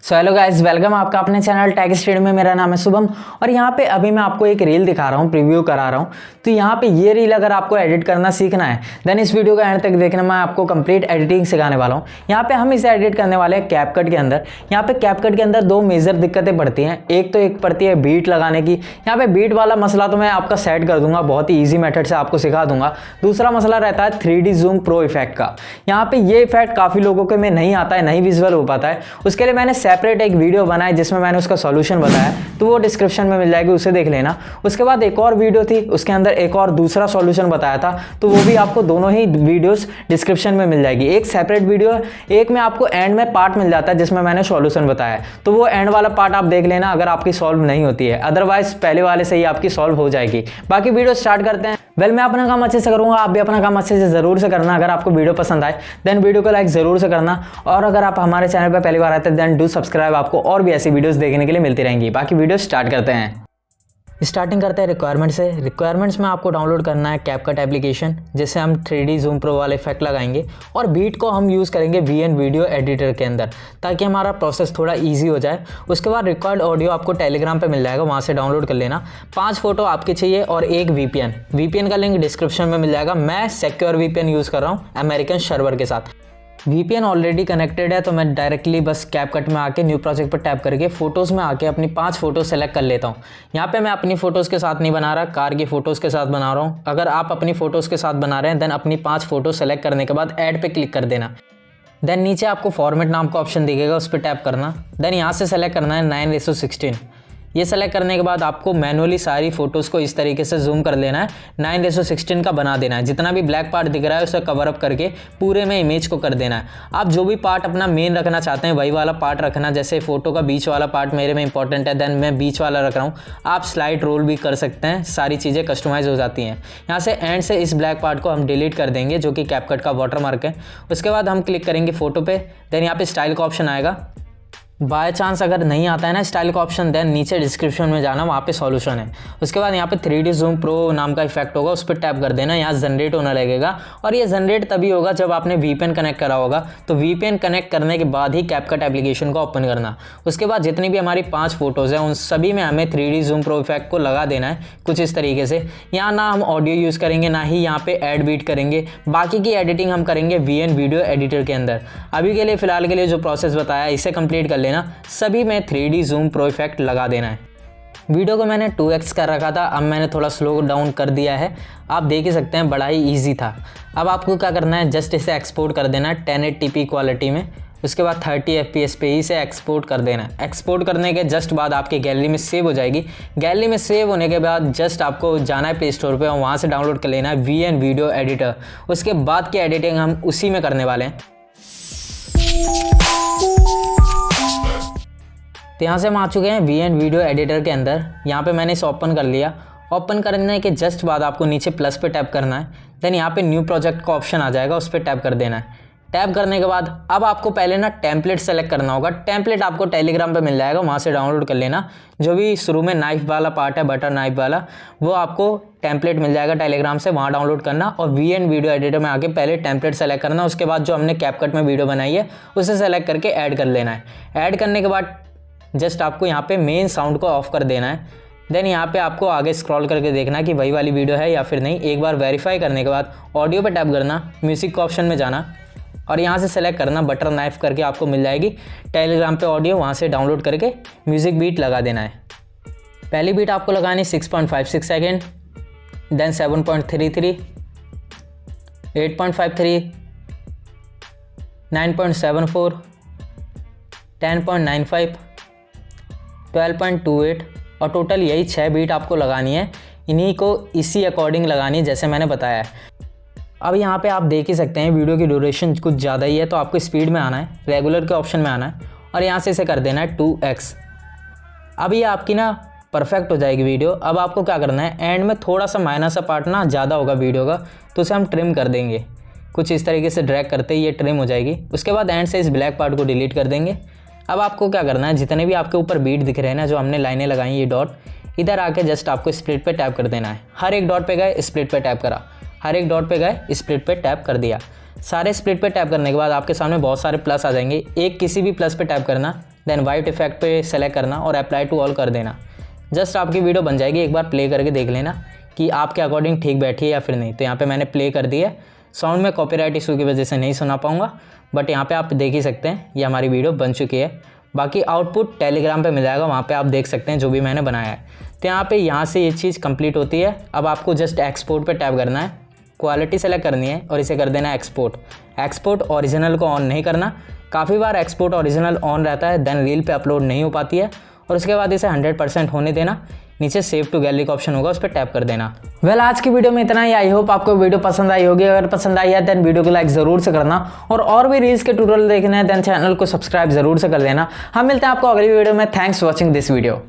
Hello guys, welcome आपका अपने channel tech study में। मेरा नाम है शुभम और यहाँ पे अभी मैं आपको एक रील दिखा रहा हूँ, प्रीव्यू करा रहा हूँ। तो यहाँ पे ये रील अगर आपको एडिट करना सीखना है देन इस वीडियो का एंड तक देखना, मैं आपको कंप्लीट एडिटिंग सिखाने वाला हूँ। यहाँ पे हम इसे एडिट करने वाले हैं कैपकट के अंदर। यहाँ पे कैपकट के अंदर दो मेजर दिक्कतें पड़ती हैं। एक पड़ती है बीट लगाने की। यहाँ पे बीट वाला मसला तो मैं आपका सेट कर दूंगा, बहुत ही ईजी मेथड से आपको सिखा दूंगा। दूसरा मसला रहता है 3D जूम प्रो इफेक्ट का। यहाँ पे ये इफेक्ट काफ़ी लोगों के में नहीं आता है, नहीं विजुअल हो पाता है। उसके लिए मैंने सेपरेट एक वीडियो बनाया जिसमें मैंने उसका सॉल्यूशन बताया, तो वो डिस्क्रिप्शन में मिल जाएगी, उसे देख लेना। उसके बाद एक और वीडियो थी, उसके अंदर एक और दूसरा सॉल्यूशन बताया था, तो वो भी आपको दोनों ही वीडियोस डिस्क्रिप्शन में मिल जाएगी। एक सेपरेट वीडियो है, एक में आपको एंड में पार्ट मिल जाता है जिसमें मैंने सॉल्यूशन बताया, तो वो एंड वाला पार्ट आप देख लेना अगर आपकी सॉल्व नहीं होती है। अदरवाइज पहले वाले से ही आपकी सॉल्व हो जाएगी। बाकी वीडियो स्टार्ट करते हैं। मैं अपना काम अच्छे से करूंगा, आप भी अपना काम अच्छे से जरूर से करना। अगर आपको वीडियो पसंद आए देन वीडियो को लाइक जरूर से करना, और अगर आप हमारे चैनल पर पहली बार आते हैं देन डू सब्सक्राइब। आपको और भी ऐसी वीडियोस देखने के लिए मिलती रहेंगी। बाकी वीडियो स्टार्ट करते हैं। स्टार्टिंग करते हैं रिक्वायरमेंट से। रिक्वायरमेंट्स में आपको डाउनलोड करना है कैपकट एप्लीकेशन, जिससे हम 3D जूम प्रो वाले इफेक्ट लगाएंगे, और बीट को हम यूज़ करेंगे VN वीडियो एडिटर के अंदर, ताकि हमारा प्रोसेस थोड़ा इजी हो जाए। उसके बाद रिकॉर्ड ऑडियो आपको टेलीग्राम पे मिल जाएगा, वहाँ से डाउनलोड कर लेना। 5 फोटो आपकी चाहिए और एक VPN का लिंक डिस्क्रिप्शन में मिल जाएगा। मैं सिक्योर VPN यूज़ कर रहा हूँ अमेरिकन सर्वर के साथ। VPN ऑलरेडी कनेक्टेड है, तो मैं डायरेक्टली बस कैपकट में आके न्यू प्रोजेक्ट पर टैप करके फ़ोटोज़ में आके अपनी 5 फ़ोटो सेलेक्ट कर लेता हूँ। यहाँ पे मैं अपनी फ़ोटोज़ के साथ नहीं बना रहा, कार की फ़ोटोज़ के साथ बना रहा हूँ। अगर आप अपनी फ़ोटोज़ के साथ बना रहे हैं देन अपनी 5 फ़ोटो सेलेक्ट करने के बाद ऐड पे क्लिक कर देना। देन नीचे आपको फॉर्मेट नाम का ऑप्शन दिखेगा, उस पर टैप करना। देन यहाँ से सेलेक्ट करना है 9:16। ये सेलेक्ट करने के बाद आपको मैनुअली सारी फोटोज़ को इस तरीके से जूम कर लेना है, 9:16 का बना देना है। जितना भी ब्लैक पार्ट दिख रहा है उसे कवर अप करके पूरे में इमेज को कर देना है। आप जो भी पार्ट अपना मेन रखना चाहते हैं वही वाला पार्ट रखना। जैसे फोटो का बीच वाला पार्ट मेरे में इंपॉर्टेंट है, देन मैं बीच वाला रख रहा हूँ। आप स्लाइड रोल भी कर सकते हैं, सारी चीज़ें कस्टमाइज़ हो जाती हैं। यहाँ से एंड से इस ब्लैक पार्ट को हम डिलीट कर देंगे, जो कि कैपकट का वाटरमार्क है। उसके बाद हम क्लिक करेंगे फ़ोटो पे। देन यहाँ पे स्टाइल का ऑप्शन आएगा। बाय चांस अगर नहीं आता है ना स्टाइल का ऑप्शन, देन नीचे डिस्क्रिप्शन में जाना, वहाँ पे सॉल्यूशन है। उसके बाद यहाँ पे 3D जूम प्रो नाम का इफेक्ट होगा, उस पर टैप कर देना। यहाँ जनरेट होना लगेगा, और ये जनरेट तभी होगा जब आपने VPN कनेक्ट करा होगा। तो VPN कनेक्ट करने के बाद ही कैपकट एप्लीकेशन को ओपन करना। उसके बाद जितनी भी हमारी 5 फोटोज़ हैं उन सभी में हमें 3D जूम प्रो इफेक्ट को लगा देना है कुछ इस तरीके से। यहाँ ना हम ऑडियो यूज़ करेंगे, ना ही यहाँ पे ऐड बीट करेंगे। बाकी की एडिटिंग हम करेंगे VN वीडियो एडिटर के अंदर। अभी के लिए फ़िलहाल के लिए जो प्रोसेस बताया इसे कंप्लीट कर लेना, सभी में 3D जूम प्रो इफेक्ट लगा देना है। वीडियो को मैंने 2x कर रखा था, अब मैंने थोड़ा स्लो डाउन कर दिया है। आप देख ही सकते हैं, बड़ा ही इजी था। अब आपको क्या करना है, जस्ट इसे एक्सपोर्ट कर देना है 1080p क्वालिटी में। उसके बाद 30 FPS पे ही इसे एक्सपोर्ट कर देना है। एक्सपोर्ट करने के जस्ट बाद आपकी गैलरी में सेव हो जाएगी। गैलरी में सेव होने के बाद जस्ट आपको जाना है प्ले स्टोर पर और वहाँ से डाउनलोड कर लेना है VN वीडियो एडिटर। उसके बाद की एडिटिंग हम उसी में करने वाले हैं। तो यहाँ से हम आ चुके हैं VN वीडियो एडिटर के अंदर। यहाँ पे मैंने इसे ओपन कर लिया। ओपन करने के जस्ट बाद आपको नीचे प्लस पे टैप करना है। देन यहाँ पे न्यू प्रोजेक्ट का ऑप्शन आ जाएगा, उस पर टैप कर देना है। टैप करने के बाद अब आपको पहले ना टेम्पलेट सेलेक्ट करना होगा। टेम्पलेट आपको टेलीग्राम पे मिल जाएगा, वहाँ से डाउनलोड कर लेना। जो भी शुरू में नाइफ वाला पार्ट है, बटर नाइफ वाला, वो आपको टेम्पलेट मिल जाएगा टेलीग्राम से, वहाँ डाउनलोड करना। और VN वीडियो एडिटर में आके पहले टेम्पलेट सेलेक्ट करना। उसके बाद जो हमने कैपकट में वीडियो बनाई है उसे सेलेक्ट करके ऐड कर लेना है। ऐड करने के बाद जस्ट आपको यहाँ पे मेन साउंड को ऑफ कर देना है। देन यहाँ पे आपको आगे स्क्रॉल करके देखना कि वही वाली वीडियो है या फिर नहीं। एक बार वेरीफाई करने के बाद ऑडियो पे टैप करना, म्यूज़िक के ऑप्शन में जाना और यहाँ से सेलेक्ट करना बटर नाइफ करके, आपको मिल जाएगी टेलीग्राम पे ऑडियो। वहाँ से डाउनलोड करके म्यूज़िक बीट लगा देना है। पहली बीट आपको लगानी 6.56 सेकेंड, देन 7.33, 8.53, 9.74, 10.95, 12.28 और टोटल यही 6 बीट आपको लगानी है। इन्हीं को इसी अकॉर्डिंग लगानी है जैसे मैंने बताया है। अब यहाँ पे आप देख ही सकते हैं वीडियो की ड्यूरेशन कुछ ज़्यादा ही है, तो आपको स्पीड में आना है, रेगुलर के ऑप्शन में आना है और यहाँ से इसे कर देना है 2x। अब ये आपकी ना परफेक्ट हो जाएगी वीडियो। अब आपको क्या करना है, एंड में थोड़ा सा माइनर सा पार्ट ना ज़्यादा होगा वीडियो का, तो उसे हम ट्रिम कर देंगे। कुछ इस तरीके से ड्रैग करते ही ये ट्रिम हो जाएगी। उसके बाद एंड से इस ब्लैक पार्ट को डिलीट कर देंगे। अब आपको क्या करना है, जितने भी आपके ऊपर बीट दिख रहे हैं ना, जो हमने लाइनें लगाई ये डॉट, इधर आके जस्ट आपको स्प्लिट पे टैप कर देना है। हर एक डॉट पे गए, स्प्लिट पे टैप करा, हर एक डॉट पे गए, स्प्लिट पे टैप कर दिया। सारे स्प्लिट पे टैप करने के बाद आपके सामने बहुत सारे प्लस आ जाएंगे। एक किसी भी प्लस पे टैप करना, देन वाइट इफेक्ट पे सेलेक्ट करना और अप्लाई टू ऑल कर देना। जस्ट आपकी वीडियो बन जाएगी। एक बार प्ले करके देख लेना कि आपके अकॉर्डिंग ठीक बैठी है या फिर नहीं। तो यहाँ पे मैंने प्ले कर दी है। साउंड में कॉपीराइट इशू की वजह से नहीं सुना पाऊँगा, बट यहाँ पे आप देख ही सकते हैं ये हमारी वीडियो बन चुकी है। बाकी आउटपुट टेलीग्राम पे मिल जाएगा, वहाँ पे आप देख सकते हैं जो भी मैंने बनाया है। तो यहाँ से ये चीज़ कंप्लीट होती है। अब आपको जस्ट एक्सपोर्ट पे टैप करना है, क्वालिटी सेलेक्ट करनी है और इसे कर देना है एक्सपोर्ट। एक्सपोर्ट ओरिजिनल को ऑन नहीं करना। काफ़ी बार एक्सपोर्ट ओरिजिनल ऑन रहता है, देन रील पे अपलोड नहीं हो पाती है। और उसके बाद इसे 100% होने देना। नीचे सेव टू गैलरी का ऑप्शन होगा, उस पर टैप कर देना। वेल आज की वीडियो में इतना ही। आई होप आपको वीडियो पसंद आई होगी। अगर पसंद आई है देन वीडियो को लाइक जरूर से करना, और भी रील्स के ट्यूटोरियल देखने हैं देन चैनल को सब्सक्राइब जरूर से कर देना। हम मिलते हैं आपको अगली वीडियो में। Thanks for watching this video.